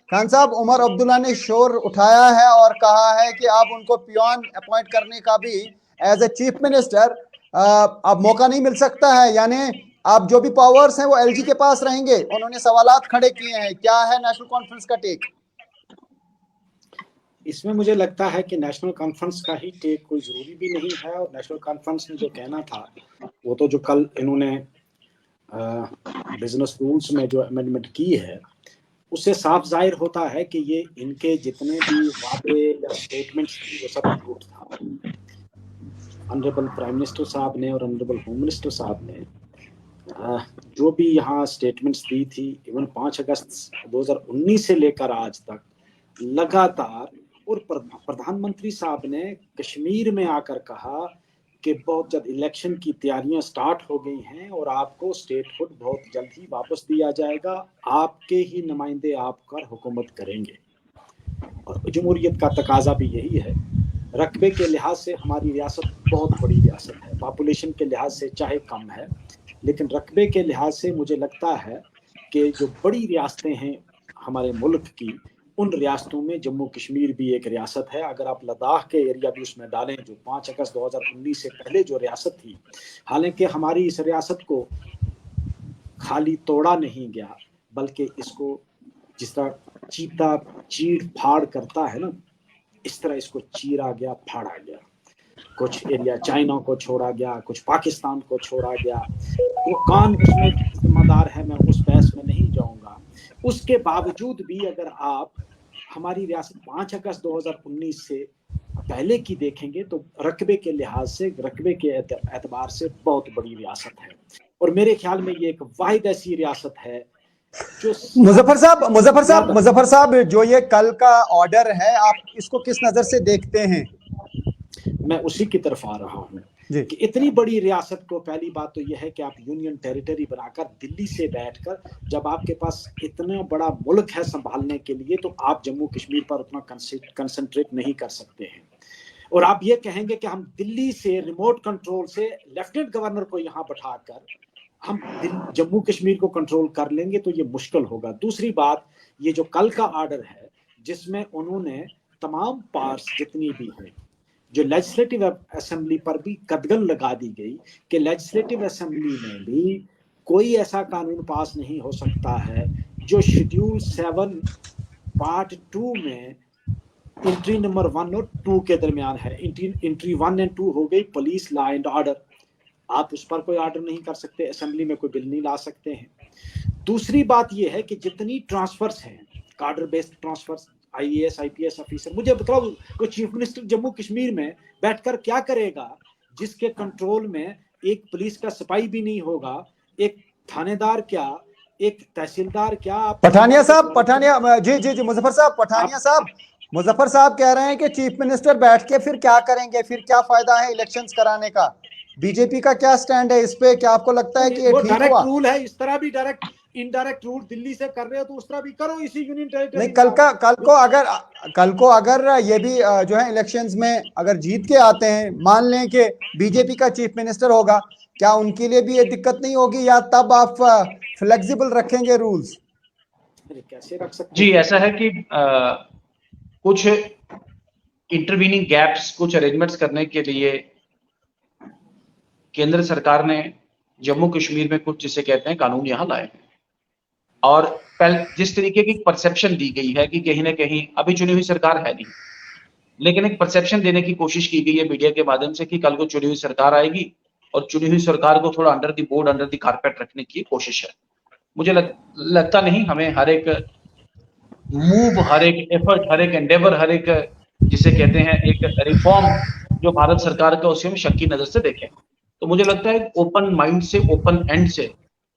खान साहब, उमर अब्दुल्ला ने शोर उठाया है और कहा है कि आप उनको पियोन अपॉइंट करने का भी एज ए चीफ मिनिस्टर अब मौका नहीं मिल सकता है, यानी आप जो भी पावर्स हैं वो एलजी के पास रहेंगे। उन्होंने सवालात खड़े किए हैं। क्या है नेशनल कॉन्फ्रेंस का टेक? इसमें मुझे लगता है कि नेशनल कॉन्फ्रेंस का ही टेक कोई जरूरी भी नहीं है, और नेशनल कॉन्फ्रेंस ने जो कहना था वो तो जो कल इन्होंने बिजनेस रूल्स में जो अमेंडमेंट की है उससे साफ जाहिर होता है कि ये इनके जितने भी वादे या स्टेटमेंट्स थी वो सब झूठ था। ऑनरेबल प्राइम मिनिस्टर साहब ने और ऑनरेबल होम मिनिस्टर साहब ने जो भी यहाँ स्टेटमेंट्स दी थी, इवन 5 अगस्त 2019 से लेकर आज तक लगातार, और प्रधानमंत्री साहब ने कश्मीर में आकर कहा कि बहुत जल्द इलेक्शन की तैयारियां स्टार्ट हो गई हैं और आपको स्टेटहुड बहुत जल्द ही वापस दिया जाएगा, आपके ही नुमाइंदे आपकर हुकूमत करेंगे। और जमहूरियत का तकाजा भी यही है। रकबे के लिहाज से हमारी रियासत बहुत बड़ी रियासत है, पॉपुलेशन के लिहाज से चाहे कम है, लेकिन रकबे के लिहाज से मुझे लगता है कि जो बड़ी रियासतें हैं हमारे मुल्क की, उन रियासतों में जम्मू कश्मीर भी एक रियासत है। अगर आप लद्दाख के एरिया भी उसमें डालें, जो 5 अगस्त 2019 से पहले जो रियासत थी, हालांकि हमारी इस रियासत को खाली तोड़ा नहीं गया, बल्कि इसको जिस तरह चीता चीड़ फाड़ करता है ना, इस तरह इसको चीरा गया, फाड़ा गया। कुछ एरिया चाइना को छोड़ा गया, कुछ पाकिस्तान को छोड़ा गया। वो कौन उसमें जिम्मेदार है मैं उस बहस में नहीं जाऊंगा। उसके बावजूद भी अगर आप हमारी रियासत 5 अगस्त 2019 से पहले की देखेंगे तो रकबे के लिहाज से, रकबे के एतबार से बहुत बड़ी रियासत है। और मेरे ख्याल में ये एक वाहिद ऐसी रियासत है जो मुजफ्फर साहब, जो ये कल का ऑर्डर है, आप इसको किस नजर से देखते हैं? मैं उसी की तरफ आ रहा हूँ कि इतनी बड़ी रियासत को, पहली बात तो यह है कि आप यूनियन टेरिटरी बनाकर दिल्ली से बैठकर, जब आपके पास इतना बड़ा मुल्क है संभालने के लिए, तो आप जम्मू कश्मीर पर उतना कंसंट्रेट नहीं कर सकते हैं। और आप ये कहेंगे कि हम दिल्ली से रिमोट कंट्रोल से लेफ्टिनेंट गवर्नर को यहाँ बैठाकर हम जम्मू कश्मीर को कंट्रोल कर लेंगे, तो ये मुश्किल होगा। दूसरी बात, ये जो कल का ऑर्डर है जिसमें उन्होंने तमाम पार्ट्स जितनी भी हैं, जो लेजिस्लेटिव असेंबली पर भी कदगन लगा दी गई कि लेजिस्लेटिव असेंबली में भी कोई ऐसा कानून पास नहीं हो सकता है जो शेड्यूल 7 पार्ट 2 में एंट्री नंबर 1 और 2 के दरमियान है। एंट्री 1 और 2 हो गई पुलिस, लॉ एंड ऑर्डर, आप उस पर कोई ऑर्डर नहीं कर सकते, असेंबली में कोई बिल नहीं ला सकते हैं। दूसरी बात यह है कि जितनी ट्रांसफर्स हैं, cadre based transfers, IAS IPS officer, मुझे बताओ वो चीफ मिनिस्टर जम्मू कश्मीर में बैठकर क्या करेगा जिसके कंट्रोल में एक पुलिस का सिपाही भी नहीं होगा, एक थानेदार क्या, एक तहसीलदार क्या। पठानिया साहब, जी मुजफ्फर साहब कह रहे हैं कि चीफ मिनिस्टर बैठ के फिर क्या करेंगे, फिर क्या फायदा है इलेक्शंस कराने का? बीजेपी का क्या स्टैंड है इस पे? क्या आपको लगता है कि ये ठीक डायरेक्ट रूल है? इस तरह भी डायरेक्ट इनडायरेक्ट रूल दिल्ली से कर रहे हो तो उस तरह भी करो इसी यूनियन टेरिटरी। नहीं, कल को अगर ये भी जो है इलेक्शंस में अगर जीत के आते हैं, मान लें कि बीजेपी का चीफ मिनिस्टर होगा, क्या उनके लिए भी ये दिक्कत नहीं होगी, या तब आप फ्लेक्सिबल रखेंगे रूल्स? कैसे रख सकते? जी, ऐसा है कि कुछ इंटरवीनिंग गैप्स, कुछ अरेंजमेंट्स करने के लिए केंद्र सरकार ने जम्मू कश्मीर में कुछ जिसे कहते हैं कानून यहां लाए हैं। और जिस तरीके की परसेप्शन दी गई है कि कहीं ना कहीं अभी चुनी हुई सरकार है नहीं, लेकिन एक परसेप्शन देने की कोशिश की गई है मीडिया के माध्यम से कि कल को चुनी हुई सरकार आएगी और चुनी हुई सरकार को थोड़ा under the board, under the carpet रखने की कोशिश है। मुझे लगता नहीं, हमें हर एक मूव, हर एक एफर्ट, हर एक एंडेवर, हर एक जिसे कहते हैं एक रिफॉर्म जो भारत सरकार का, उसे हम शक की नजर से देखें। तो मुझे लगता है ओपन माइंड से, ओपन एंड से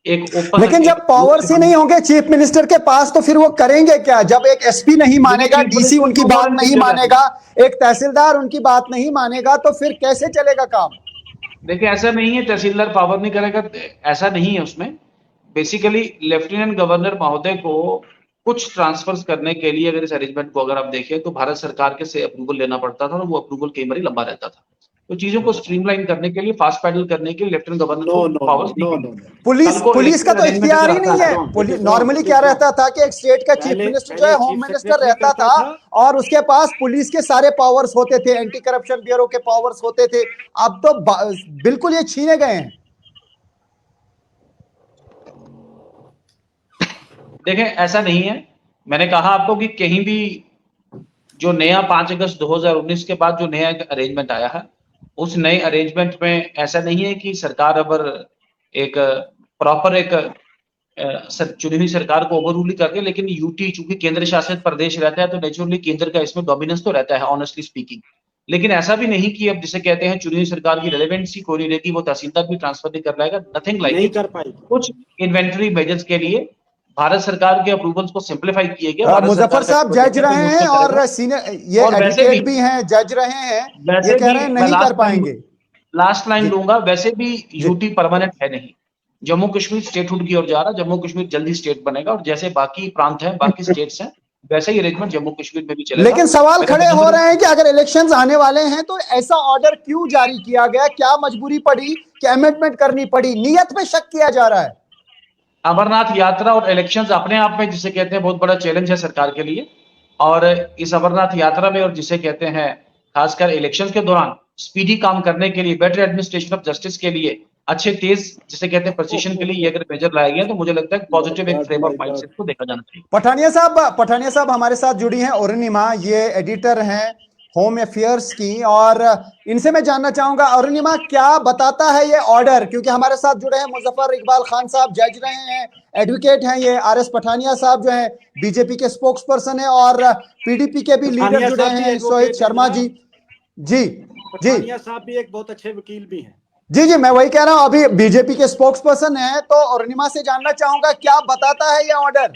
एक ओपन। लेकिन जब पावर्स ही नहीं होंगे चीफ मिनिस्टर के पास तो फिर वो करेंगे क्या? जब एक एसपी नहीं मानेगा, डीसी उनकी बात नहीं मानेगा, एक तहसीलदार उनकी बात नहीं मानेगा, तो फिर कैसे चलेगा काम? देखिए, ऐसा नहीं है तहसीलदार पावर नहीं करेगा, ऐसा नहीं है। उसमें बेसिकली लेफ्टिनेंट गवर्नर महोदय को कुछ ट्रांसफर्स करने के लिए, अगर इस अरेंजमेंट को अगर आप देखें तो भारत सरकार के से अप्रूवल लेना पड़ता था और वो अप्रूवल कई बार लंबा रहता था। तो चीजों को स्ट्रीमलाइन करने के लिए, फास्ट पैडल करने के लिए लेफ्टिनेंट गवर्नर को पावर्स दी गई। पुलिस का तो इख्तियार ही नहीं है। नॉर्मली क्या रहता था कि एक स्टेट का चीफ मिनिस्टर जो है होम मिनिस्टर रहता था और उसके पास पुलिस के सारे पावर्स होते थे, एंटी करप्शन ब्यूरो के पावर्स होते थे। अब तो बिल्कुल ये छीने गए हैं। देखें, ऐसा नहीं है। मैंने कहा आपको कि कहीं भी जो नया 5 अगस्त 2019 के बाद जो नया अरेंजमेंट आया है, उस नए अरेंजमेंट में ऐसा नहीं है कि सरकार अब एक प्रॉपर एक चुनी हुई सरकार को ओवररूल करके, लेकिन यूटी चूंकि केंद्र शासित प्रदेश रहता है तो नेचुरली केंद्र का इसमें डोमिनेंस तो रहता है, ऑनेस्टली स्पीकिंग। लेकिन ऐसा भी नहीं कि अब जिसे कहते हैं चुनी हुई सरकार की रेलेवेंसी कोई नहीं रहेगी, वो तहसीलदार भी ट्रांसफर नहीं कर पाएगा, नथिंग लाइक नहीं कर पाएगी। कुछ इन्वेंटरी मेजर्स के लिए भारत सरकार के अप्रूवल्स को सिंप्लीफाई किए गए। मुजफ्फर साहब जज रहे हैं और सीनियर ये एडवोकेट भी हैं, जज रहे हैं, ये कह रहे हैं नहीं कर पाएंगे। लास्ट लाइन लूंगा, वैसे भी यूटी परमानेंट है नहीं। जम्मू कश्मीर स्टेटहुड की ओर जा रहा, जम्मू कश्मीर जल्दी स्टेट बनेगा और जैसे बाकी प्रांत हैं, बाकी स्टेट्स हैं, वैसे ही अरेंजमेंट जम्मू कश्मीर में भी चलेगा। लेकिन सवाल खड़े हो रहे हैं कि अगर इलेक्शंस आने वाले हैं तो ऐसा ऑर्डर क्यों जारी किया गया? क्या मजबूरी पड़ी कि अमेंडमेंट करनी पड़ी? नियत पे शक किया जा रहा है। अमरनाथ यात्रा और इलेक्शंस अपने आप में जिसे कहते हैं बहुत बड़ा चैलेंज है सरकार के लिए, और इस अमरनाथ यात्रा में और जिसे कहते हैं खासकर इलेक्शंस के दौरान स्पीडी काम करने के लिए, बेटर एडमिनिस्ट्रेशन ऑफ जस्टिस के लिए, अच्छे तेज जिसे कहते हैं प्रिसीजन के लिए ये अगर मेजर लाया गया तो मुझे लगता है पॉजिटिव एक फ्रेम ऑफ माइंडसेट को देखा जाना चाहिए। पठानिया साहब हमारे साथ जुड़ी हैं, अरुणिमा ये एडिटर हैं होम अफेयर्स की, और इनसे मैं जानना चाहूंगा अरुणिमा क्या बताता है ये ऑर्डर, क्योंकि हमारे साथ जुड़े हैं मुजफ्फर इकबाल खान साहब, जज रहे हैं, एडवोकेट हैं, ये आरएस पठानिया साहब जो हैं बीजेपी के स्पोक्स पर्सन है, और पीडीपी के भी लीडर जुड़े हैं सोहित शर्मा जी। जी पठानिया साहब भी एक बहुत अच्छे वकील भी हैं। जी मैं वही कह रहा हूं, अभी बीजेपी के स्पोक्स पर्सन है, तो अरुणिमा से जानना चाहूंगा क्या बताता है ये ऑर्डर।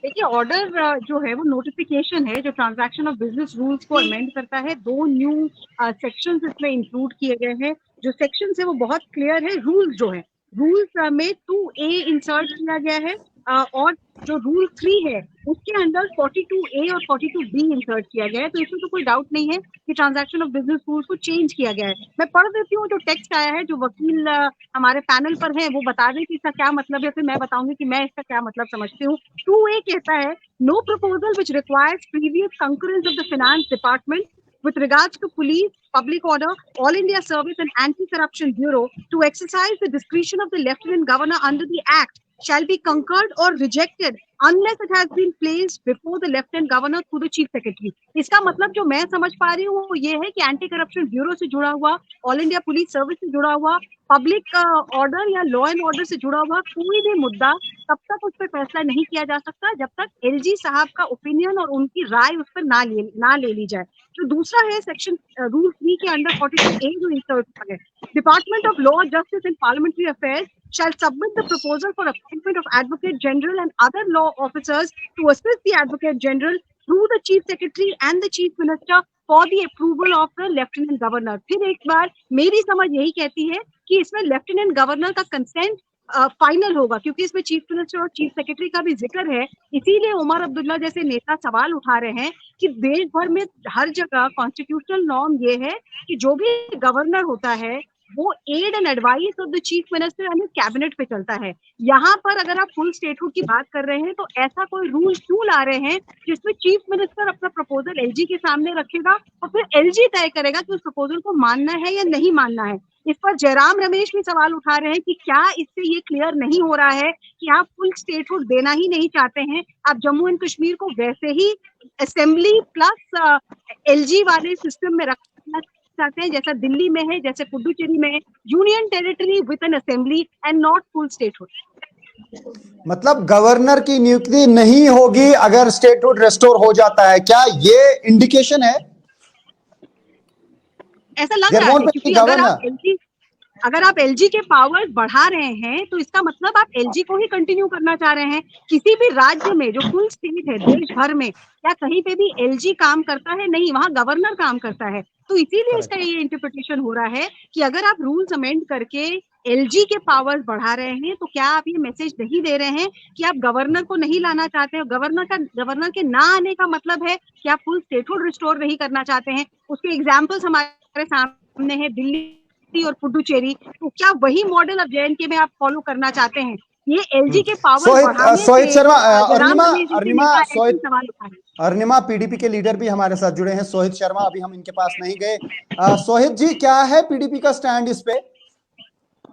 देखिए, ऑर्डर जो है वो नोटिफिकेशन है जो ट्रांजैक्शन ऑफ बिजनेस रूल्स को अमेंड करता है। 2 न्यू सेक्शंस इसमें इंक्लूड किए गए हैं। जो सेक्शंस है वो बहुत क्लियर है। रूल्स जो है, रूल्स में 2A इंसर्ट किया गया है, और जो रूल 3 है उसके अंदर 42A और 42B इंसर्ट किया गया है। तो इसमें तो कोई डाउट नहीं है कि ट्रांजैक्शन ऑफ बिजनेस रूल्स को चेंज किया गया है। मैं पढ़ देती हूँ जो टेक्स्ट आया है, जो वकील हमारे पैनल पर है वो बता दें कि इसका क्या मतलब है, फिर मैं बताऊंगी कि मैं इसका क्या मतलब समझती हूँ। 2A कहता है, no proposal which requires previous concurrence of the finance department with regards to police, public order, all India service and anti-corruption bureau to exercise the discretion of the lieutenant governor under the act shall be concurred or rejected unless it has been placed before the lieutenant governor through the chief secretary। इसका मतलब जो मैं समझ पा रही हूँ वो ये है कि एंटी करप्शन ब्यूरो से जुड़ा हुआ, ऑल इंडिया पुलिस सर्विस से जुड़ा हुआ, पब्लिक ऑर्डर या लॉ एंड ऑर्डर से जुड़ा हुआ कोई भी मुद्दा तब तक उस पर फैसला नहीं किया जा सकता जब तक एलजी साहब का ओपिनियन और उनकी राय उस पर ना ले ली जाए। जो दूसरा है सेक्शन रूल 3 के अंडर 42A जो इंसर्ट किया है, department of law, justice and parliamentary affairs shall submit the proposal for appointment of Advocate General and other law officers to assist the Advocate General through the Chief Secretary and the Chief Minister for the approval of the Lieutenant Governor। फिर एक बार मेरी समझ यही कहती है कि इसमें lieutenant governor का कंसेंट फाइनल होगा, क्योंकि इसमें चीफ मिनिस्टर और चीफ सेक्रेटरी का भी जिक्र है। इसीलिए उमर अब्दुल्ला जैसे नेता सवाल उठा रहे हैं कि देश भर में हर जगह कॉन्स्टिट्यूशनल नॉर्म ये है कि जो भी गवर्नर होता है वो aid and advice of the chief minister यानी कैबिनेट पे चलता है। यहाँ पर अगर आप फुल स्टेटहुड की बात कर रहे हैं तो ऐसा कोई रूल क्यों ला रहे हैं जिसमें चीफ मिनिस्टर अपना प्रपोजल एलजी के सामने रखेगा और फिर एलजी तय करेगा कि उस प्रपोजल को मानना है या नहीं मानना है। इस पर जयराम रमेश भी सवाल उठा रहे हैं कि क्या इससे ये क्लियर नहीं हो रहा है कि आप फुल स्टेटहुड देना ही नहीं चाहते हैं, आप जम्मू एंड कश्मीर को वैसे ही असेंबली प्लस एलजी वाले सिस्टम में रखना चाहते हैं जैसा दिल्ली में है, जैसे पुडुचेरी में है, union territory with N assembly and not full statehood. मतलब गवर्नर की नियुक्ति नहीं होगी अगर स्टेटहुड रेस्टोर हो जाता है, क्या ये इंडिकेशन है? ऐसा लग रहा है क्योंकि अगर आप एलजी के पावर्स बढ़ा रहे हैं तो इसका मतलब आप एलजी को ही कंटिन्यू करना चाह रहे हैं। किसी भी राज्य में जो फुल स्टेट है देश भर में, क्या कहीं पे भी एलजी काम करता है? नहीं, वहां गवर्नर काम करता है। तो इसीलिए इसका ये इंटरप्रिटेशन हो रहा है कि अगर आप रूल्स अमेंड करके एलजी के पावर्स बढ़ा रहे हैं तो क्या आप ये मैसेज नहीं दे रहे हैं कि आप गवर्नर को नहीं लाना चाहते हो? गवर्नर के ना आने का मतलब है कि आप फुल स्टेटहुड रिस्टोर नहीं करना चाहते हैं। उसके एग्जाम्पल्स हमारे हमारे सामने है दिल्ली और पुडुचेरी, तो क्या वही मॉडल अब JNK में आप फॉलो करना चाहते हैं? ये LG के पावर बढ़ाने सोहित से शर्मा, जयराम रमेश जैसे नेता ऐसे सवाल उठाए। अरुणिमा पीडीपी के लीडर भी हमारे साथ जुड़े हैं, सोहित शर्मा, अभी हम इनके पास नहीं गए। सोहित जी, क्या है पीडीपी का स्टैंड इस पे?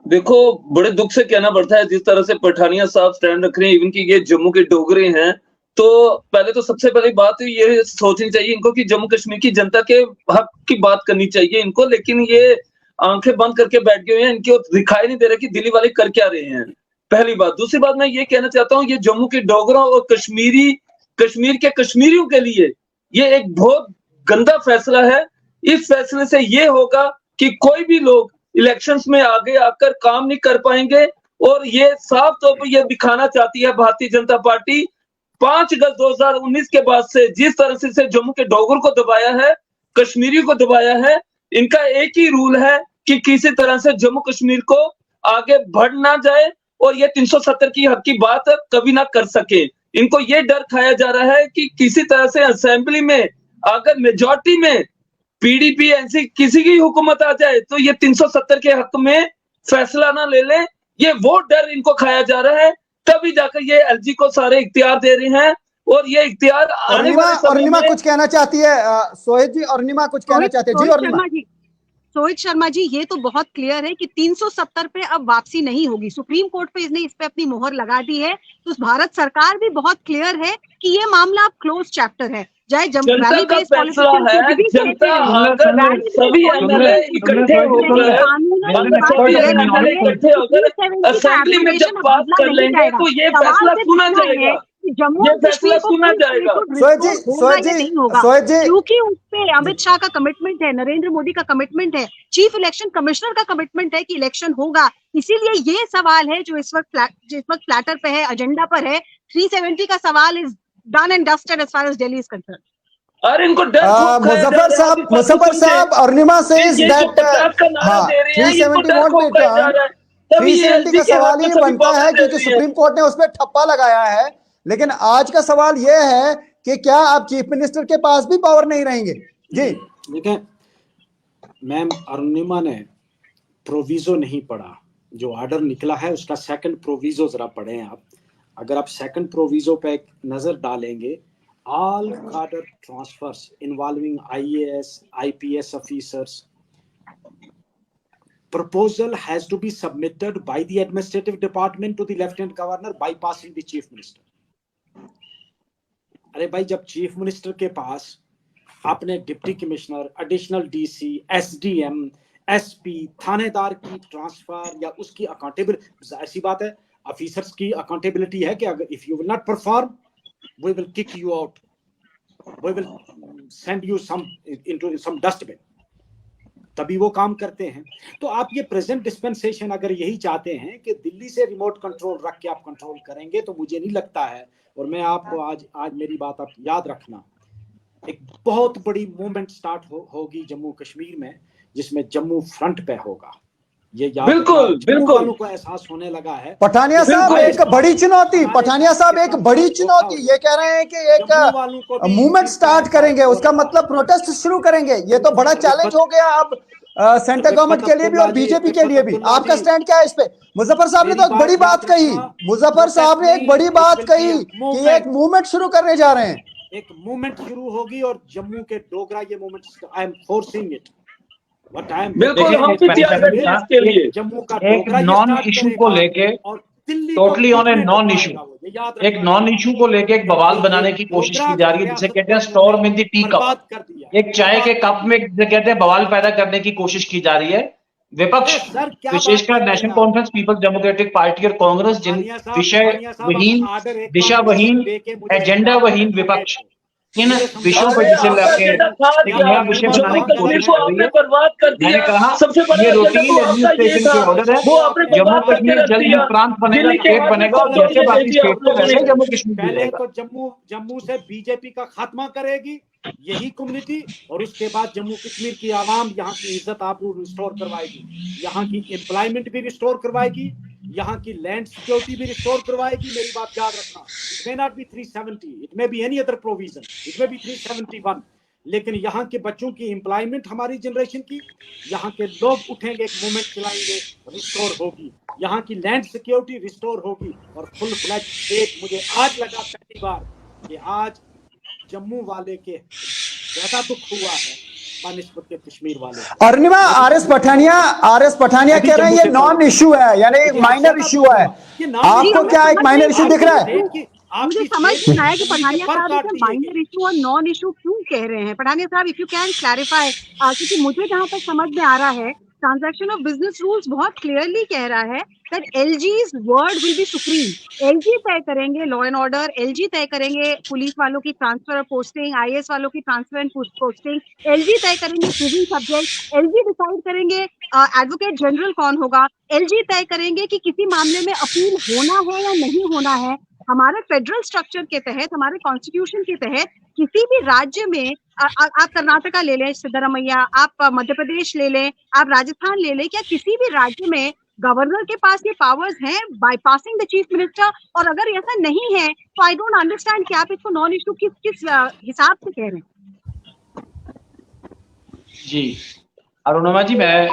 देखो, बड़े दुख से कहना पड़ता है जिस तरह से पठानिया साहब स्टैंड रख रहे हैं, इवन की ये जम्मू के डोगरे हैं, तो पहले तो सबसे पहली बात ये सोचनी चाहिए इनको कि जम्मू कश्मीर की जनता के हक की बात करनी चाहिए इनको, लेकिन ये आंखें बंद करके बैठ गए हैं, इनको दिखाई नहीं दे रहा कि दिल्ली वाले कर क्या रहे हैं, पहली बात। दूसरी बात मैं ये कहना चाहता हूँ, ये जम्मू के डोगरों और कश्मीर के कश्मीरियों के लिए ये एक बहुत गंदा फैसला है। इस फैसले से ये होगा कि कोई भी लोग इलेक्शंस में आगे आकर काम नहीं कर पाएंगे, और ये साफ तौर पर ये दिखाना चाहती है भारतीय जनता पार्टी 5 अगस्त 2019 के बाद से जिस तरह से जम्मू के डोगर को दबाया है, कश्मीरी को दबाया है, इनका एक ही रूल है कि किसी तरह से जम्मू कश्मीर को आगे बढ़ ना जाए और ये 370 की हक की बात कभी ना कर सके। इनको ये डर खाया जा रहा है कि किसी तरह से असेंबली में अगर मेजॉरिटी में पीडीपी एनसी किसी की हुकूमत आ जाए तो ये 370 के हक में फैसला ना ले ले, ये वो डर इनको खाया जा रहा है, तभी जाकर ये एलजी को सारे इख्तियार दे रहे हैं, और ये इख्तियार आने वाले समय अरुणिमा में कुछ कहना चाहती है। सोहित जी, अरुणिमा कुछ कहना चाहते हैं। जी अरुणिमा। सोहित शर्मा जी, ये तो बहुत क्लियर है कि 370 पे अब वापसी नहीं होगी। सुप्रीम कोर्ट पे इसने इस पे अपनी मोहर लगा दी है, तो भारत सरकार भी बहुत क्लियर है कि ये मामला अब क्लोज चैप्टर है। चाहे जनता का फैसला है, जनता अगर सभी एमएलए इकट्ठे होकर असेंबली में जब पास कर लेंगे तो ये फैसला सुना जाएगा, जम्मू ये फैसला सुना जाएगा। सोहित जी, क्योंकि उस पे अमित शाह का कमिटमेंट है, नरेंद्र मोदी का कमिटमेंट है, चीफ इलेक्शन कमिश्नर का कमिटमेंट है कि इलेक्शन होगा। इसीलिए ये सवाल है जो इस वक्त प्लेटर पे है, एजेंडा पर है। 370 का सवाल is done and dusted as far as Delhi is concerned. अरे इनको डर मुजफ्फर साहब, Arunima says that 370 won't be done. 370 का सवाल ही बनता है क्योंकि सुप्रीम कोर्ट ने उसमें ठप्पा लगाया है। लेकिन आज का सवाल यह है कि क्या अब चीफ मिनिस्टर के पास भी पावर नहीं रहेंगे? जी देखिए मैम, अरुणिमा ने प्रोविजो नहीं पढ़ा, जो ऑर्डर निकला है उसका सेकंड प्रोविजो जरा पढ़ें आप। अगर आप सेकंड प्रोविजो पे नजर डालेंगे, all cadre transfers involving IAS, IPS officers, proposal has to be submitted by the administrative department to the lieutenant governor bypassing the chief minister. अरे भाई, जब चीफ मिनिस्टर के पास अपने deputy commissioner, additional DC, SDM, SP, थानेदार की transfer या उसकी accountability, ऐसी बात है ऑफिसर्स की अकाउंटेबिलिटी है कि अगर if you will not perform we will kick you out, we will send you into some dustbin, तभी वो काम करते हैं। तो आप ये प्रेजेंट डिस्पेंसेशन अगर यही चाहते हैं कि दिल्ली से रिमोट कंट्रोल रख के आप कंट्रोल करेंगे, तो मुझे नहीं लगता है। और मैं आपको आज मेरी बात आप याद रखना, एक बहुत बड़ी मूवमेंट स्टार्ट होगी जम्मू कश्मीर में, जिसमें जम्मू फ्रंट पे होगा। ये बिल्कुल को एहसास होने लगा है। पठानिया साहब एक बड़ी चुनौती, पठानिया साहब एक बड़ी चुनौती ये कह रहे हैं कि एक मूवमेंट स्टार्ट करेंगे, उसका मतलब प्रोटेस्ट शुरू करेंगे। ये तो बड़ा चैलेंज हो गया अब सेंट्रल गवर्नमेंट के लिए भी और बीजेपी के लिए भी। आपका स्टैंड क्या है इस पे? मुजफ्फर साहब ने तो एक बड़ी बात कही, मुजफ्फर साहब ने एक बड़ी बात कही कि एक मूवमेंट शुरू करने जा रहे हैं। एक मूवमेंट शुरू होगी और जम्मू के डोगरा ये movement, I am forcing it. बिल्कुल हम इसके लिए जम्मू का एक नॉन इशू को लेके totally on a non issue, एक नॉन इशू को लेके एक बवाल बनाने की कोशिश की जा रही है, जिसे कहते हैं storm in the tea cup. एक चाय के कप में जिसे कहते हैं बवाल पैदा करने की कोशिश की जा रही है। विपक्ष, विशेषकर National Conference, Peoples Democratic Party और कांग्रेस, जिन विषय वहीन, दिशा वहीन, एजेंडा वहीन विपक्ष इन विषयों पर जिसे लेके एक नया विषय बनाने की कोशिश कर रही है। मैंने कहा ये रूटीन एडमिनिस्ट्रेशन के ऑर्डर है। जम्मू कश्मीर जल्द ही प्रांत बनेगा, स्टेट बनेगा, और जैसे बाकी स्टेट को वैसे जम्मू कश्मीर पहले तो जम्मू से बीजेपी का खात्मा करेगी यही कम्युनिटी, और उसके बाद जम्मू कश्मीर की आवाम यहाँ की इज्जत आबरू रिस्टोर करवाएगी, यहाँ की एम्प्लॉयमेंट भी रिस्टोर करवाएगी, यहाँ की लैंड सिक्योरिटी भी रिस्टोर करवाएगी। मेरी बात याद रखना, it may not be 370, it may be any other provision, it may be 371, लेकिन यहाँ के बच्चों की एम्प्लॉयमेंट हमारी जनरेशन की, यहाँ के लोग उठेंगे, एक मूवमेंट चलाएंगे, रिस्टोर होगी, यहाँ की लैंड सिक्योरिटी रिस्टोर होगी और फुल फ्लैज स्टेट। मुझे आज लगा पहली बार कि आज जम्मू वाले के ज्यादा दुख हुआ है बानिस्बत के कश्मीर वाले। अरुणिमा, आरएस पठानिया कह रहे हैं ये नॉन इशू है, यानी माइनर इशू है। आपको क्या एक माइनर इशू दिख रहा है? मुझे समझ नहीं आया कि पठानिया साहब इसे माइनर इशू और नॉन इशू क्यों कह रहे हैं। पठानिया साहब, इफ यू कैन क्लैरिफाई, क्योंकि मुझे जहां तक समझ में आ रहा है, ट्रांजैक्शन ऑफ बिजनेस रूल्स बहुत क्लियरली कह रहा है that LG's word will be supreme. LG तय करेंगे लॉ एंड ऑर्डर, एलजी तय करेंगे पुलिस वालों की ट्रांसफर और पोस्टिंग, आईएएस वालों की ट्रांसफर एंड पोस्टिंग, एलजी तय करेंगे प्रिजन सब्जेक्ट, एलजी डिसाइड करेंगे एडवोकेट जनरल कौन होगा, एलजी तय करेंगे कि किसी मामले में अपील होना है या नहीं होना है। हमारे फेडरल स्ट्रक्चर के तहत, हमारे कॉन्स्टिट्यूशन के तहत किसी भी राज्य में, आप कर्नाटका ले लें सिद्धरामैया, आप मध्य प्रदेश ले लें, आप राजस्थान ले लें, क्या किसी भी राज्य में गवर्नर के पास ये पावर्स हैं बाईपासिंग द चीफ मिनिस्टर? और अगर ऐसा नहीं है तो आई डोंट अंडरस्टैंड कि आप इसको नॉन इशू किस हिसाब से कह रहे हैं। जी अरुणिमा जी, मैं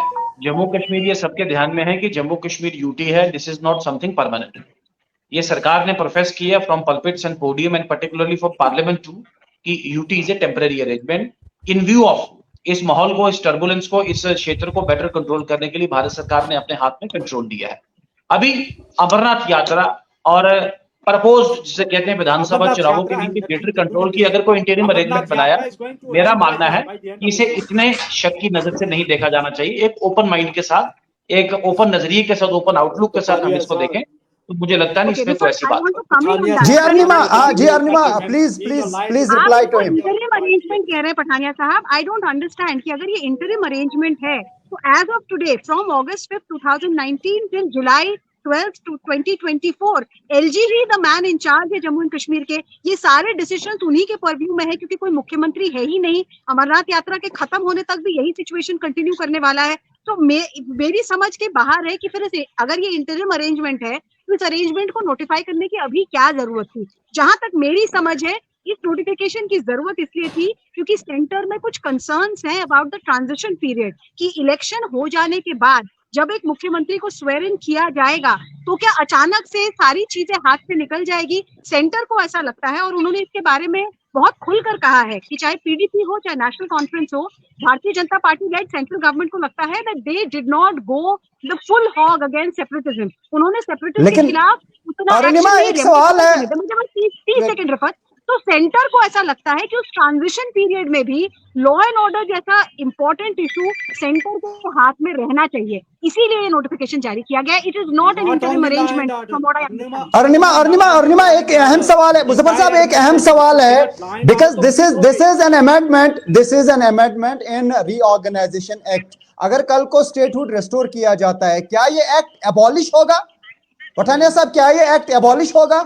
जम्मू कश्मीर, ये सबके ध्यान में है कि जम्मू कश्मीर यूटी है, this is not something permanent. ये सरकार ने प्रोफेस किया from pulpits and podium and particularly for parliament too कि UT is a temporary arrangement. In view of इस माहौल को, इस टर्बुलेंस को, इस क्षेत्र को बेटर कंट्रोल करने के लिए भारत सरकार ने अपने हाथ में कंट्रोल दिया है। अभी अमरनाथ यात्रा और प्रपोज जिसे कहते हैं विधानसभा चुनावों के लिए ग्रेटर कंट्रोल की अगर कोई इंटरिम अरेंजमेंट बनाया, मेरा मानना है कि इसे इतने शक की नजर से नहीं देखा जाना चाहिए। एक ओपन माइंड के साथ, एक ओपन नजरिए के साथ, ओपन आउटलुक के साथ हम इसको देखें, तो मुझे लगता नहीं इसमें कोई ऐसी बात है। जी Arunima, please reply to him. Interim arrangement कह रहे हैं पठानिया साहब, आई डोंट अंडरस्टैंड कि अगर ये इंटरिम अरेंजमेंट है तो as of today from August 5, 2019 till July 12 to 2024 LG ही द मैन इन चार्ज है जम्मू एंड कश्मीर के। ये सारे डिसीजन उन्हीं के परव्यू में है क्योंकि कोई मुख्यमंत्री है ही नहीं। अमरनाथ यात्रा के खत्म होने तक भी यही सिचुएशन कंटिन्यू करने वाला है। तो मेरी समझ के बाहर है कि फिर अगर ये इंटरिम अरेंजमेंट है तो इस अरेंजमेंट को नोटिफाई करने की अभी क्या जरूरत थी? जहां तक मेरी समझ है, इस नोटिफिकेशन की जरूरत इसलिए थी क्योंकि सेंटर में कुछ कंसर्न्स हैं अबाउट द ट्रांजिशन पीरियड कि इलेक्शन हो जाने के बाद जब एक मुख्यमंत्री को स्वेर इन किया जाएगा तो क्या अचानक से सारी चीजें हाथ से निकल जाएगी? सेंटर को ऐसा लगता है और उन्होंने इसके बारे में बहुत खुलकर कहा है कि चाहे पीडीपी हो चाहे नेशनल कॉन्फ्रेंस हो, Bharatiya Janata party lead central government को लगता है that they did not go the full hog against separatism. उन्होंने सेपरेटिज्म के खिलाफ उतना अरुणिमा, एक सवाल है, मुझे बस 30 सेकंड रेफर। तो सेंटर को ऐसा लगता है कि उस ट्रांजिशन पीरियड में भी लॉ एंड ऑर्डर जैसा इंपॉर्टेंट इशू सेंटर को हाथ में रहना चाहिए, इसीलिए ये नोटिफिकेशन जारी किया गया। It is not an interim arrangement from what I understand. Arunima, एक अहम सवाल है, मुजफ्फर साहब, एक अहम सवाल है, because this is an amendment in reorganisation act. अगर कल को स्टेटहुड रिस्टोर किया जाता है, क्या ये एक्ट एबॉलिश होगा? पठानिया साहब, क्या ये एक्ट एबॉलिश होगा?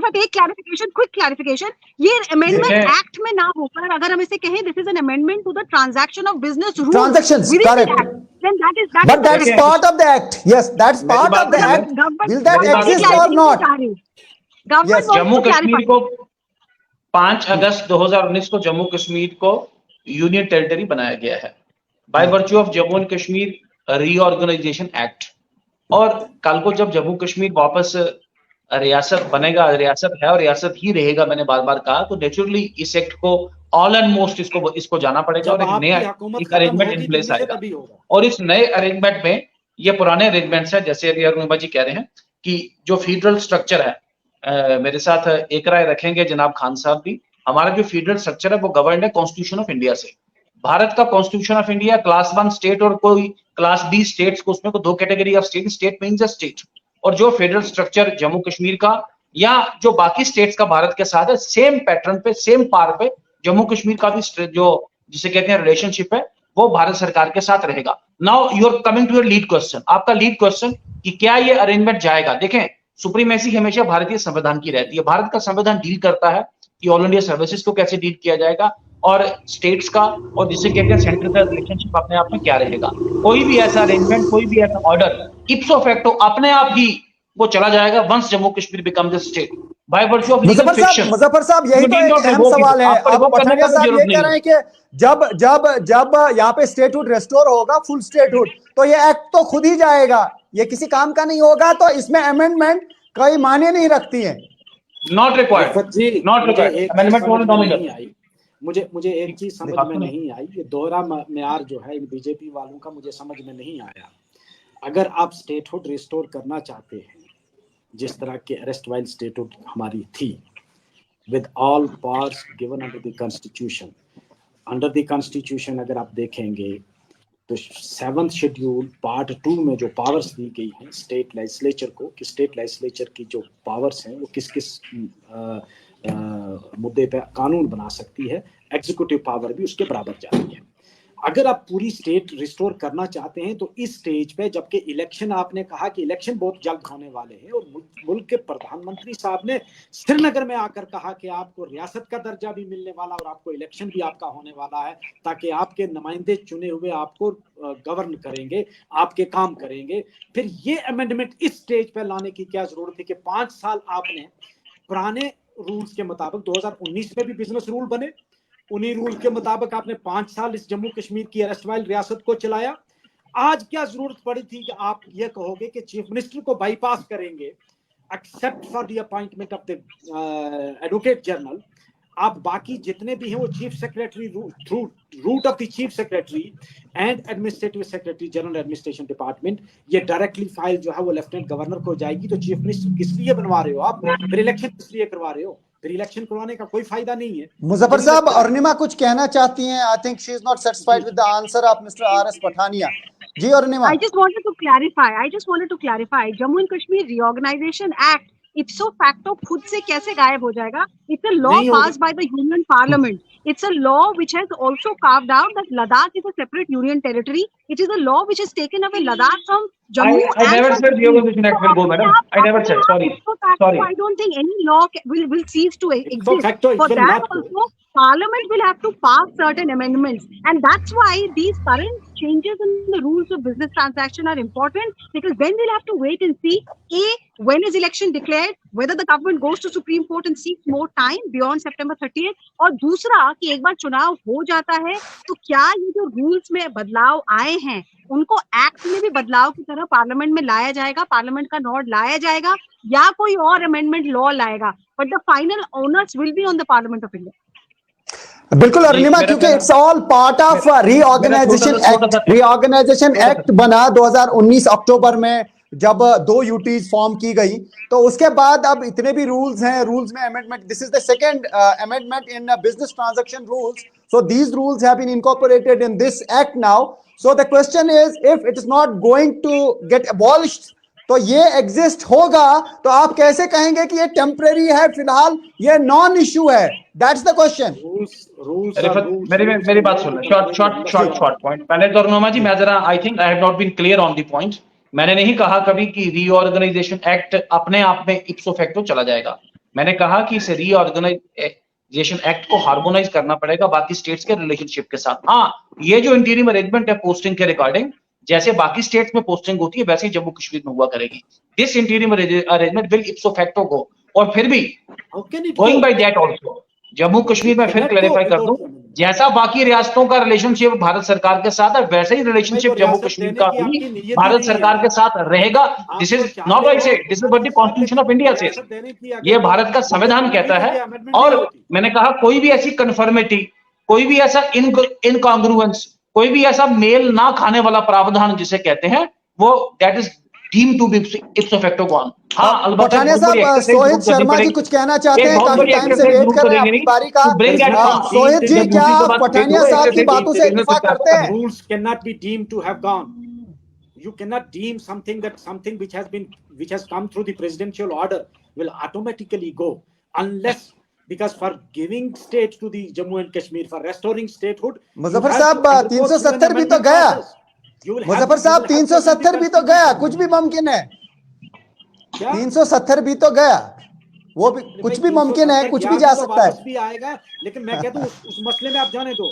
क्विक क्लैरिफिकेशन, ये अमेंडमेंट एक्ट में ना होकर अगर हम इसे कहें this is an amendment to the transaction of business rules, transactions, correct, then but that is part of the act. Yes, that's part of the act. Will that exist or not? Jammu Kashmir को 5 अगस्त 2019 को जम्मू कश्मीर को union territory बनाया गया है by virtue of Jammu and Kashmir reorganisation act. और कल को जब जम्मू कश्मीर वापस रियासत बनेगा, रियासत है और रियासत ही रहेगा, मैंने बार बार कहा, तो नेचुरली इस एक्ट को ऑल एंड मोस्ट इसको जाना पड़ेगा और एक नया अरेंजमेंट इन प्लेस आएगा। और इस नए अरेंजमेंट में ये पुराने अरेंजमेंट्स है, जैसे अरुणिमा जी कह रहे हैं कि जो फेडरल स्ट्रक्चर है, मेरे साथ एक राय रखेंगे जनाब खान साहब भी, हमारा जो फेडरल स्ट्रक्चर है वो गवर्नड है कॉन्स्टिट्यूशन ऑफ इंडिया से। भारत का constitution of India class 1 state और कोई क्लास बी स्टेट्स को, उसमें को 2 category of state means a state. और जो फेडरल स्ट्रक्चर जम्मू कश्मीर का या जो बाकी स्टेट्स का भारत के साथ है, सेम पैटर्न पे, सेम पार पे जम्मू कश्मीर का भी जो जिसे कहते हैं रिलेशनशिप है वो भारत सरकार के साथ रहेगा। Now you are coming to your lead question, आपका लीड क्वेश्चन कि क्या ये अरेंजमेंट जाएगा। देखें, सुप्रीमेसी हमेशा भारतीय संविधान की रहती है। भारत का संविधान डील करता है कि ऑल इंडिया सर्विसेज को कैसे डील किया जाएगा और स्टेट्स का और जिसे कहते हैं सेंटर का रिलेशनशिप अपने आप में क्या रहेगा। कोई भी ऐसा अरेंजमेंट, कोई भी ऐसा ऑर्डर इप्सो फैक्टो अपने आप ही वो चला जाएगा once Jammu Kashmir becomes a state. By virtue of legal fiction. Muzaffar साहब यही तो एक अहम सवाल है। अब पठानिया साहब ये कह रहे हैं कि जब यहाँ पे स्टेटहुड रेस्टोर होगा, फुल स्टेटहुड, तो ये एक्ट तो खुद ही जाएगा, ये किसी काम का नहीं होगा, तो इसमें अमेंडमेंट कोई मायने नहीं रखती है। Not required, not required, amendment only nominal. मुझे एक चीज समझ में नहीं आई, ये दोहरा म्यार जो है बीजेपी वालों का मुझे समझ में नहीं आया। अगर आप स्टेटहुड रिस्टोर करना चाहते हैं, जिस तरह के अरेस्ट वाइल स्टेटहुड हमारी थी, with all powers given under the constitution, अगर आप देखेंगे तो 7th शेड्यूल पार्ट 2 में जो पावर्स दी गई हैं स्टेट लेजिस्लेचर को, कि स्टेट लेजिस्लेचर की जो पावर्स हैं वो किस किस मुद्दे पे कानून बना सकती है, एग्जीक्यूटिव पावर भी उसके बराबर जाती है। अगर आप पूरी स्टेट रिस्टोर करना चाहते हैं तो इस स्टेज पे, जबकि इलेक्शन, आपने कहा कि इलेक्शन बहुत जल्द होने वाले हैं, और मुल्क के प्रधानमंत्री साहब ने श्रीनगर में आकर कहा कि आपको रियासत का दर्जा भी मिलने वाला और आपको इलेक्शन भी आपका होने वाला है, ताकि आपके नुमाइंदे चुने हुए आपको गवर्न करेंगे, आपके काम करेंगे। फिर ये अमेंडमेंट इस स्टेज पे लाने की क्या जरूरत थी कि 5 साल आपने पुराने रूल्स के मुताबिक 2019 में भी बिजनेस रूल बने, उन्हीं रूल के मुताबिक आपने 5 साल इस जम्मू कश्मीर की अरेस्ट वाइल रियासत को चलाया। आज क्या जरूरत पड़ी थी कि आप ये कहोगे कि चीफ मिनिस्टर को बाईपास करेंगे, except for the appointment of the advocate general, आप बाकी जितने भी हैं वो chief secretary through route of the chief secretary and administrative secretary general administration department, ये डायरेक्टली फाइल जो है वो लेफ्टिनेंट गवर्नर को जाएगी। तो चीफ मिनिस्टर किस लिए बनवा रहे हो आप, फिर इलेक्शन किस लिए करवा रहे हो? फिर इलेक्शन करवाने का कोई फायदा नहीं है। मुजफ्फर साहब, अरुणिमा कुछ कहना चाहती हैं। I think she is not satisfied with the answer of mister R S. Pathania. जी Arunima. I just wanted to clarify. Jammu and Kashmir reorganisation act ipso facto खुद से कैसे गायब हो जाएगा? It's a law passed by the Union Parliament. It's a law which has also carved out that Ladakh is a separate union territory. It is a law which has taken away Ladakh from Jammu. I never said reorganization act will go, madam. I never said. Sorry. I don't think any law will cease to exist. For that also, Parliament will have to pass certain amendments, and that's why these current changes in the rules of business transaction are important, because then we'll have to wait and see when is election declared, whether the government goes to Supreme Court and seeks more time beyond September 30th, और दूसरा कि एक बार चुनाव हो जाता है तो क्या ये जो रूल्स में बदलाव आए हैं उनको एक्ट में भी बदलाव की तरह पार्लियामेंट में लाया जाएगा, पार्लियामेंट का नोट लाया जाएगा, या कोई और अमेंडमेंट लॉ लाएगा, but the final onus will be on the parliament of India. बिल्कुल अरुणिमा, क्योंकि it's all part of reorganisation act बना 2019 अक्टूबर में, जब 2 यूटीज फॉर्म की गई, तो उसके बाद अब इतने भी रूल्स हैं, रूल्स में amendment, this is the second amendment in business transaction rules, so these rules have been incorporated in this act now. So the question is, if it is not going to get abolished, तो ये exist होगा, तो आप कैसे कहेंगे कि ये temporary है, फिलहाल ये नॉन इश्यू है? That's the question. मेरी बात सुन, शॉर्ट पॉइंट। पहले तो अरुणिमा जी, मैं जरा, I think I have not been clear on the point. मैंने नहीं कहा कभी कि रीऑर्गेनाइजेशन एक्ट अपने आप में इप्सो फैक्टो चला जाएगा। मैंने कहा कि इस रीऑर्गेनाइजेशन एक्ट को हार्मोनाइज करना पड़ेगा बाकी स्टेट्स के रिलेशनशिप के साथ। हाँ, ये जो इंटीरियम अरेंजमेंट है पोस्टिंग के रिगार्डिंग, जैसे बाकी स्टेट्स में पोस्टिंग होती है वैसे ही जम्मू कश्मीर में हुआ करेगी। This interim arrangement will ipso facto go. और फिर भी going by that also, Jammu Kashmir में फिर क्लैरिफाई कर दूं, जैसा बाकी रियासतों का रिलेशनशिप भारत सरकार के साथ है, वैसे ही रिलेशनशिप जम्मू कश्मीर का भी भारत सरकार के साथ रहेगा। दिस इज नॉट आई से, this is what the constitution of India says, ये भारत का संविधान कहता है। और मैंने कहा कोई भी ऐसी कन्फर्मिटी, कोई भी ऐसा इनकॉन्ग्रुएंस, कोई भी ऐसा मेल ना खाने वाला प्रावधान जिसे कहते हैं, वो that is deemed to be ipso facto gone. हाँ, पठानिया साहब, सोहित शर्मा जी कुछ कहना चाहते हैं, काफी टाइम से वेट कर रहे हैं अपनी बारी का। सोहित जी, क्या पठानिया साहब की बातों से इत्तेफाक करते हैं? Rules can not be deemed to have gone. You cannot deem something which has come through the presidential order will automatically go, unless, because for giving state to the Jammu and Kashmir, for restoring statehood, Muzaffar साहब 370 भी तो गया, मुजफ्फर साहब 370 भी तो गया, कुछ भी मुमकिन है। 370 भी तो गया, वो भी कुछ भी मुमकिन है, कुछ भी जा सकता है। भी आएगा, लेकिन मैं कहता हूं उस मसले में आप जाने दो।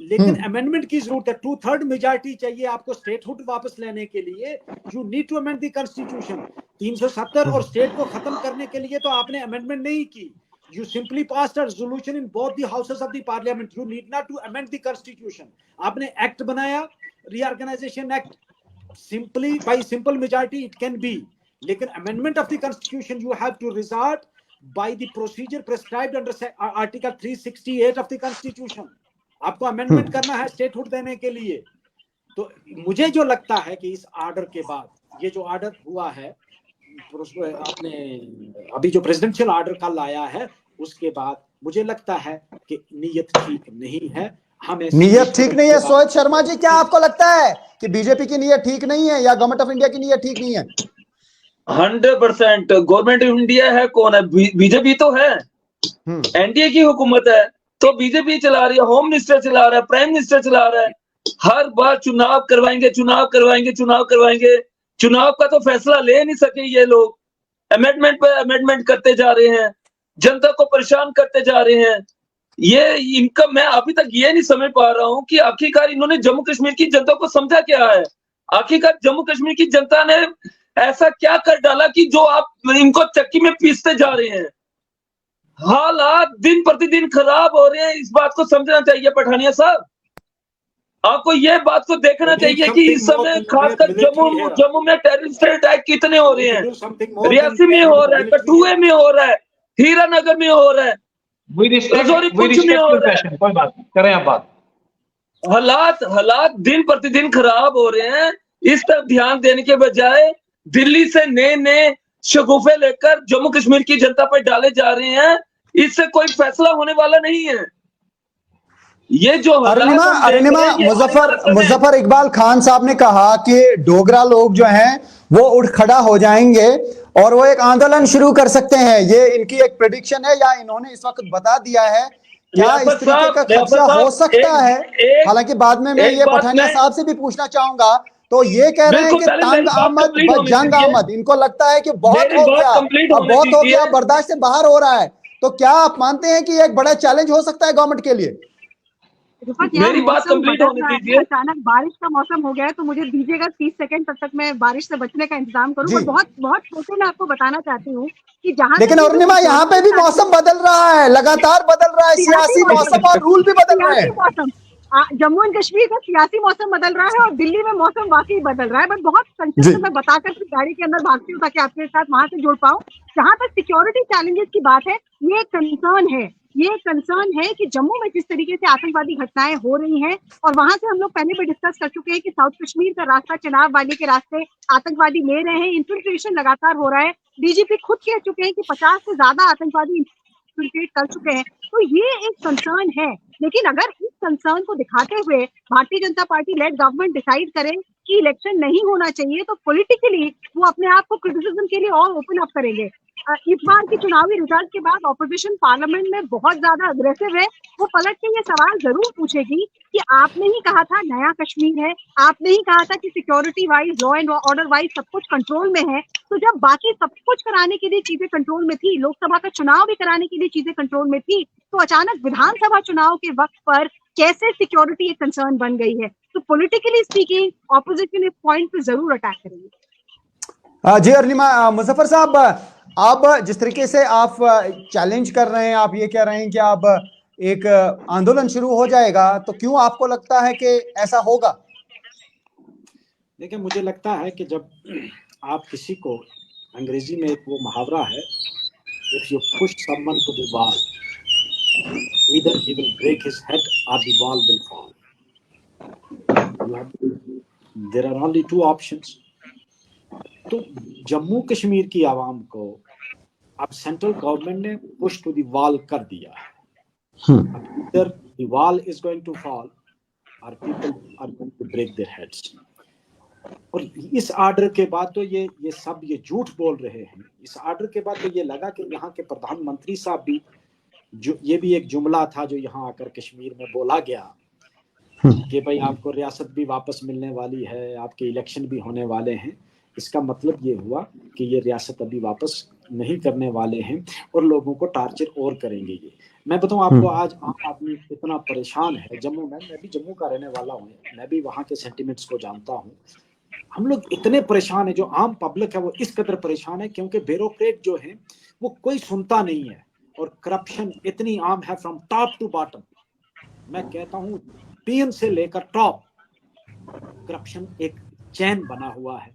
लेकिन अमेंडमेंट की जरूरत है। 2/3 मेजॉरिटी चाहिए आपको स्टेटहुड वापस लेने के लिए। You need to amend the constitution. 370 और स्टेट को खत्म करने के लिए तो आपने अमेंडमेंट नहीं की। You simply passed a resolution in both the houses of the parliament. You need not to amend the constitution. आपने एक्ट बनाया, reorganization act, simply by simple majority it can be. लेकिन amendment of the constitution you have to resort by the procedure prescribed under article 368 of the constitution. आपको amendment करना है statehood देने के लिए। तो मुझे जो लगता है कि इस ऑर्डर के बाद ये जो ऑर्डर हुआ है, आपने अभी जो प्रेसिडेंशियल ऑर्डर कल आया है, उसके बाद मुझे लगता है कि नीयत ठीक नहीं है। हमें नीयत ठीक नहीं है। सोहित शर्मा जी, क्या आपको लगता है कि बीजेपी की नीयत ठीक नहीं है या गवर्नमेंट ऑफ इंडिया की नीयत ठीक नहीं है? 100% गवर्नमेंट ऑफ इंडिया है। कौन है? बीजेपी तो है, एनडीए की हुकूमत है, तो बीजेपी चला रही है, होम मिनिस्टर चला रहा है, प्राइम मिनिस्टर चला रहा है। हर बार चुनाव करवाएंगे, चुनाव करवाएंगे, चुनाव करवाएंगे। चुनाव का तो फैसला ले नहीं सके ये लोग। अमेंडमेंट पे अमेंडमेंट करते जा रहे हैं, जनता को परेशान करते जा रहे हैं। ये इनका मैं अभी तक ये नहीं समझ पा रहा हूं कि आखिरकार इन्होंने जम्मू कश्मीर की जनता को समझा क्या है। आखिरकार जम्मू कश्मीर की जनता ने ऐसा क्या कर डाला कि जो आप इनको चक्की में पीसते जा रहे हैं। हालात दिन प्रतिदिन खराब हो रहे हैं, इस बात को समझना चाहिए पठानिया साहब। आपको ये बात को देखना चाहिए कि इस समय खासकर जम्मू में टेररिस्ट अटैक कितने हो रहे हैं। रियासी में हो रहा है, कठुए में हो रहा है, हीरानगर में हो रहा है, रजौरी में हो रहा है। कोई बात नहीं, करें आप बात। हालात दिन प्रतिदिन खराब हो रहे हैं। इस तरफ ध्यान देने के बजाय दिल्ली से नए शगुफे लेकर जम्मू कश्मीर की जनता पर डाले जा रहे हैं। इससे कोई फैसला होने वाला नहीं है। ये जो अरुणिमा मुजफ्फर इकबाल खान साहब ने कहा कि डोगरा लोग जो हैं वो उठ खड़ा हो जाएंगे और वो एक आंदोलन शुरू कर सकते हैं। ये इनकी एक प्रेडिक्शन है या इन्होंने इस वक्त बता दिया है? क्या इस तरीके का खर्चा हो सकता है? हालांकि बाद में मैं ये पठानिया साहब से भी पूछना चाहूंगा। तो ये कह रहे हैं कि तंग आमद ब जंग आमद, इनको लगता है कि बहुत हो गया, अब बहुत हो गया, बर्दाश्त से बाहर हो रहा है। तो क्या आप मानते हैं कि एक बड़ा चैलेंज हो सकता है गवर्नमेंट के लिए? मेरी बात कंप्लीट होने दीजिए। अचानक बारिश का मौसम हो गया है, तो मुझे दीजिएगा 30 सेकंड, तब तक मैं बारिश से बचने का इंतजाम करूं। पर बहुत छोटे मैं आपको बताना चाहती हूँ कि जहाँ, लेकिन अरुणिमा यहाँ पे भी मौसम बदल रहा है, लगातार बदल रहा है, सियासी मौसम और रूल भी बदल रहे हैं। जम्मू एंड कश्मीर का सियासी मौसम बदल रहा है और दिल्ली में मौसम वाकई बदल रहा है। बट बहुत संक्षिप्त में मैं बताकर फिर गाड़ी के अंदर भागती हूँ ताकि आपके साथ वहां से जुड़ पाऊँ। जहां तक सिक्योरिटी चैलेंजेस की बात है, ये कंसर्न है कि जम्मू में जिस तरीके से आतंकवादी घटनाएं हो रही हैं, और वहां से हम लोग पहले भी डिस्कस कर चुके हैं कि साउथ कश्मीर का रास्ता चनाब वाली के रास्ते आतंकवादी ले रहे हैं, इन्फिल्ट्रेशन लगातार हो रहा है। डीजीपी खुद कह चुके हैं कि 50 से ज्यादा आतंकवादी इन्फिल्ट्रेट कर चुके हैं। तो ये एक कंसर्न है। लेकिन अगर इस कंसर्न को दिखाते हुए Bharatiya Janata party lead government decide करे कि इलेक्शन नहीं होना चाहिए, तो पॉलिटिकली वो अपने आप को क्रिटिसिज्म के लिए और ओपन अप करेंगे। इस बार की चुनावी रिजल्ट के बाद ऑपोजिशन पार्लियामेंट में बहुत ज्यादा अग्रेसिव है। वो पलट के ये सवाल जरूर पूछेगी कि आपने ही कहा था नया कश्मीर है, आपने ही कहा था कि security wise, law and order wise सब कुछ कंट्रोल में है। तो जब बाकी सब कुछ कराने के लिए चीजें कंट्रोल में थी, लोकसभा का चुनाव भी कराने के लिए चीजें कंट्रोल में थी, तो अचानक विधानसभा चुनाव के वक्त पर कैसे सिक्योरिटी एक कंसर्न बन गई है? तो पॉलिटिकली स्पीकिंग ऑपोजिशन इस पॉइंट पे जरूर अटैक करेंगे। जी अरुणिमा, मुजफ्फर साहब, आप जिस तरीके से आप चैलेंज कर रहे हैं, आप ये कह रहे हैं कि आप एक आंदोलन शुरू हो जाएगा, तो क्यों आपको लगता है कि ऐसा होगा? देखिए, मुझे लगता है कि जब आप किसी को, अंग्रेजी में एक वो मुहावरा है, if you push someone to the wall, either he will break his head or the wall will fall. There are only two options. तो जम्मू कश्मीर की आवाम को अब सेंट्रल गवर्नमेंट ने पुश टू द वॉल कर दिया है। Either the wall is going to fall or people are going to break their heads. और इस आर्डर के बाद तो ये सब ये झूठ बोल रहे हैं। इस आर्डर के बाद तो ये लगा कि यहाँ के प्रधानमंत्री साहब भी, जो ये भी एक जुमला था जो यहाँ आकर कश्मीर में बोला गया कि भाई आपको रियासत भी वापस मिलने वाली है, आपके इलेक्शन भी होने वाले हैं। इसका मतलब ये हुआ कि ये रियासत अभी वापस नहीं करने वाले हैं और लोगों को टार्चर और करेंगे ये। मैं बताऊं आपको, आज आम आदमी इतना परेशान है जम्मू में। मैं भी जम्मू का रहने वाला हूँ, मैं भी वहाँ के सेंटिमेंट्स को जानता हूँ। हम लोग इतने परेशान है, जो आम पब्लिक है वो इस कदर परेशान है क्योंकि ब्यूरोक्रेट जो है वो कोई सुनता नहीं है, और करप्शन इतनी आम है फ्रॉम टॉप टू बॉटम। मैं कहता हूँ पीएम से लेकर टॉप करप्शन एक चैन बना हुआ है,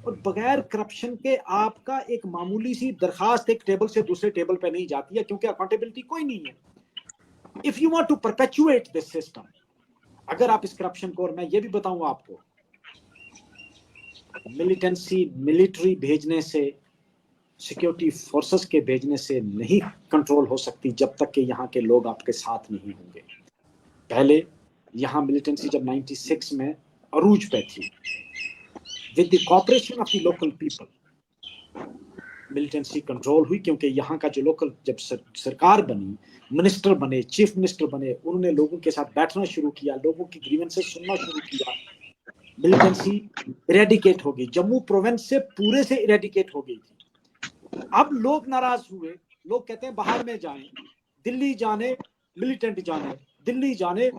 और बगैर करप्शन के आपका एक मामूली सी दरखास्त एक टेबल से दूसरे टेबल पे नहीं जाती है, क्योंकि अकाउंटेबिलिटी कोई नहीं है। If you want to perpetuate this system, अगर आप इस करप्शन को, और मैं ये भी बताऊंगा आपको, मिलिटेंसी मिलिट्री भेजने से, सिक्योरिटी फोर्सेस के भेजने से नहीं कंट्रोल हो सकती जब तक कि यहाँ के लोग आपके साथ नहीं होंगे। पहले यहाँ मिलिटेंसी जब 96 में अरूज पे थी, with the cooperation of the local people militancy control हुई, क्योंकि यहाँ का जो लोकल, जब सरकार बनी, मिनिस्टर बने, चीफ मिनिस्टर बने, उन्होंने लोगों के साथ बैठना शुरू किया, लोगों की ग्रीवेंसेस सुनना शुरू किया, मिलिटेंसी इरेडिकेट हो गई। जम्मू प्रोविंस से पूरे से इरेडिकेट हो गई थी। अब लोग नाराज हुए, लोग कहते हैं बाहर में जाएं, दिल्ली जाने मिलिटेंट जाने, दिल्ली जाने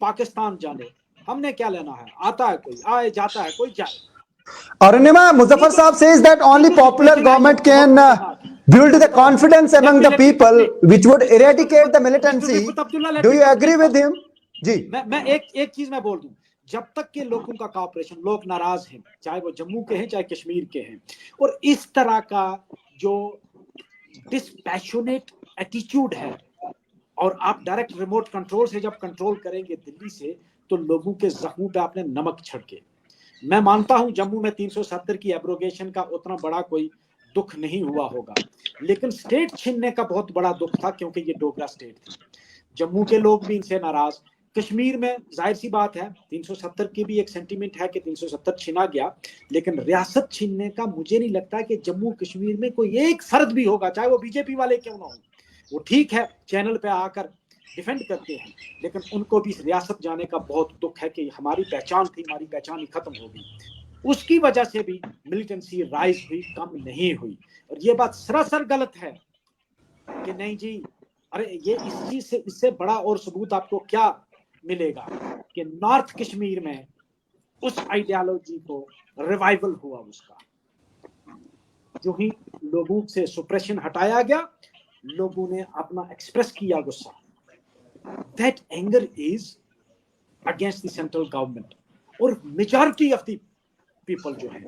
पाकिस्तान जाने, हमने क्या लेना है, आता है कोई आए, जाता है कोई जाए। Arunima, Muzaffar Saab says that only popular government can build the confidence among the people which would eradicate the militancy. Do you agree with him? जी, मैं एक चीज मैं बोल दूं, जब तक के लोगों का कॉपरेशन, लोग नाराज हैं, चाहे वो जम्मू के हैं चाहे कश्मीर के हैं, और इस तरह का जो डिस्पैशनेट एटीट्यूड है, और आप डायरेक्ट रिमोट कंट्रोल से जब कंट्रोल करेंगे दिल्ली से, तो लोगों के जख्मों पे आपने नमक छिड़के। मैं मानता हूं जम्मू में 370 की एब्रोगेशन का उतना बड़ा कोई दुख नहीं हुआ होगा, लेकिन स्टेट छीनने का बहुत बड़ा दुख था, क्योंकि ये डोगरा स्टेट थी। जम्मू के लोग भी इनसे नाराज, कश्मीर में जाहिर सी बात है 370 की भी एक सेंटीमेंट है कि 370 छीना गया, लेकिन रियासत छीनने का मुझे नहीं लगता कि जम्मू कश्मीर में कोई एक फर्द भी होगा, चाहे वो बीजेपी वाले क्यों ना हो। वो ठीक है चैनल पे आकर डिफेंड करते हैं, लेकिन उनको भी रियासत जाने का बहुत दुख है कि हमारी पहचान थी, हमारी पहचान ही खत्म हो गई। उसकी वजह से भी मिलिटेंसी राइज हुई, कम नहीं हुई। और ये बात सरासर गलत है कि नहीं जी, अरे ये इस चीज से, इससे बड़ा और सबूत आपको क्या मिलेगा कि नॉर्थ कश्मीर में उस आइडियोलॉजी को रिवाइवल हुआ उसका, जो ही लोगों से सुप्रेशन हटाया गया, लोगों ने अपना एक्सप्रेस किया गुस्सा। That anger is against the central government, और मेजॉरिटी ऑफ द पीपल जो है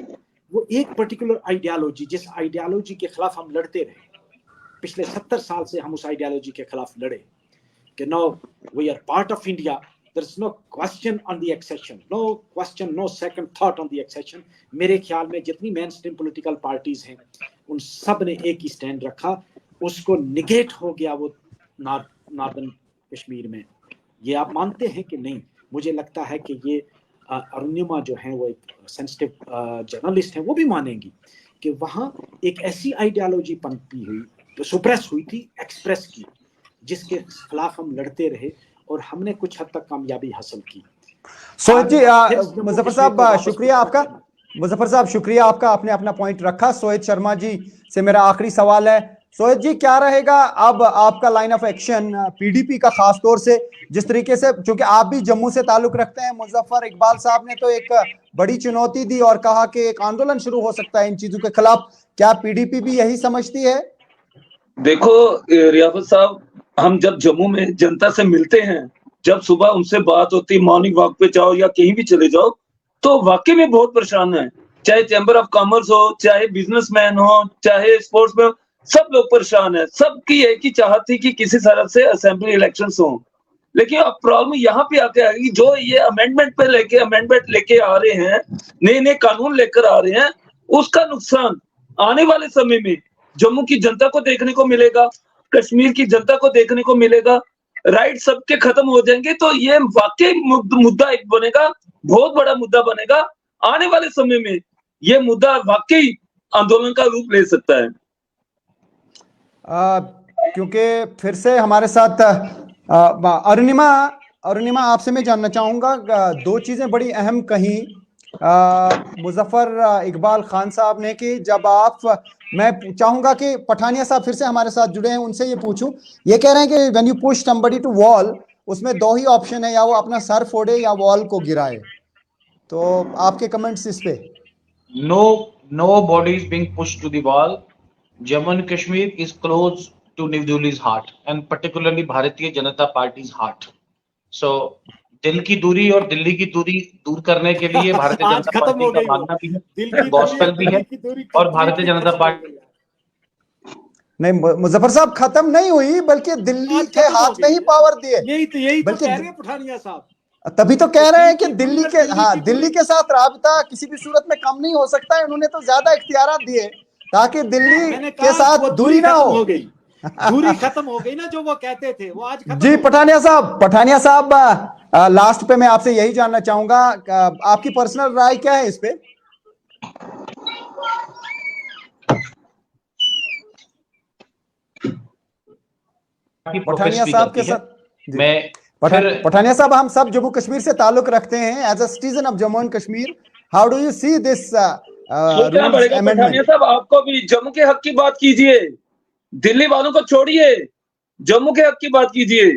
वो एक पर्टिकुलर आइडियोलॉजी, जिस आइडियोलॉजी के खिलाफ हम लड़ते रहे पिछले 70 साल से, हम उस आइडियोलॉजी के खिलाफ लड़े कि no we are part of India, there is no question on the accession, no question, no second thought on the accession. मेरे ख्याल में जितनी मेन स्ट्रीम पॉलिटिकल पार्टीज हैं उन सब ने एक ही स्टैंड रखा, उसको निगेट हो गया वो नॉर्दर्न कश्मीर में। ये आप मानते हैं कि नहीं? मुझे लगता है कि ये अरुणिमा जो है वो एक सेंसिटिव जर्नलिस्ट है, वो भी मानेंगी कि वहाँ एक ऐसी आइडियोलॉजी पनपी हुई, तो सुप्रेस हुई थी, एक्सप्रेस की, जिसके खिलाफ हम लड़ते रहे और हमने कुछ हद तक कामयाबी हासिल की। सोहित जी, मुजफ्फर साहब शुक्रिया आपका। मुजफ्फर साहब शुक्रिया आपका, आपने अपना पॉइंट रखा। सोहित शर्मा जी से मेरा आखिरी सवाल है, सोहित जी क्या रहेगा अब आपका लाइन ऑफ एक्शन पीडीपी का, खास तौर से जिस तरीके से, क्योंकि आप भी जम्मू से ताल्लुक रखते हैं, मुजफ्फर इकबाल साहब ने तो एक बड़ी चुनौती दी और कहा कि एक आंदोलन शुरू हो सकता है इन चीजों के खिलाफ, क्या पीडीपी भी यही समझती है? देखो रियाफत साहब, हम जब जम्मू में जनता से मिलते हैं, जब सुबह उनसे बात होती, मॉर्निंग वॉक पे जाओ या कहीं भी चले जाओ, तो वाकई में बहुत परेशान है। चाहे चैम्बर ऑफ कॉमर्स हो, चाहे बिजनेसमैन हो, चाहे स्पोर्ट्स में, सब लोग परेशान है। सबकी एक ही चाहत थी कि किसी तरह से असेंबली इलेक्शंस हो। लेकिन अब प्रॉब्लम यहाँ पे आके आ गई, जो ये अमेंडमेंट लेके आ रहे हैं, नए नए कानून लेकर आ रहे हैं, उसका नुकसान आने वाले समय में जम्मू की जनता को देखने को मिलेगा, कश्मीर की जनता को देखने को मिलेगा। राइट सबके खत्म हो जाएंगे, तो ये वाकई मुद्दा एक बनेगा, बहुत बड़ा मुद्दा बनेगा। आने वाले समय में ये मुद्दा वाकई आंदोलन का रूप ले सकता है। क्योंकि फिर से हमारे साथ अरुणिमा आपसे मैं जानना चाहूंगा, दो चीजें बड़ी अहम कही मुजफ्फर इकबाल खान साहब ने कि जब आप मैं चाहूंगा कि पठानिया साहब फिर से हमारे साथ जुड़े हैं, उनसे ये पूछूं। ये कह रहे हैं कि when you push somebody to wall, उसमें दो ही ऑप्शन है, या वो अपना सर फोड़े या वॉल को गिराए। तो आपके कमेंट्स इस पे? No body is being pushed to the wall. Jammu and Kashmir is close to New Delhi's heart and particularly Bharatiya Janata पार्टी's heart. So दिल की दूरी और दिल्ली की दूरी दूर करने के लिए भारतीय आज जनता खत्म पार्टी हो का गई मानना भी दिल है, की गॉस्पेल भी है, दिल्ली की दूरी और भारतीय जनता पार्टी नहीं, मुजफ्फर साहब, खत्म नहीं हुई, बल्कि दिल्ली आज के खत्म हो हाथ में गई ही है। पावर दिए। यही तो बल्कि कह रहे हैं पठानिया साहब। तभी तो कह रहे हैं कि दिल्ली की दिल्ली दूरी के, और हाँ, की दिल्ली दूरी। के साथ राबता किसी भी सूरत में कम नहीं हो सकता है। उन्होंने तो ज्यादा इख्तियारात दिए ताकि दिल्ली मैंने के कहा साथ वो दूरी ना खत्म हो। हो गई, दूरी खत्म हो गई ना, जो वो कहते थे वो आज खत्म जी हो गई। पठानिया साहब, लास्ट पे मैं आपसे यही जानना चाहूंगा, आपकी पर्सनल राय क्या है इस पे? पठानिया साहब के साथ मैं पठानिया साहब, हम सब जम्मू कश्मीर से ताल्लुक रखते हैं। As a citizen of Jammu and Kashmir, how do you see this सोचना पड़ेगा पठानिया साहब, आपको भी जम्मू के हक की बात कीजिए, दिल्ली वालों को छोड़िए, जम्मू के हक की बात कीजिए।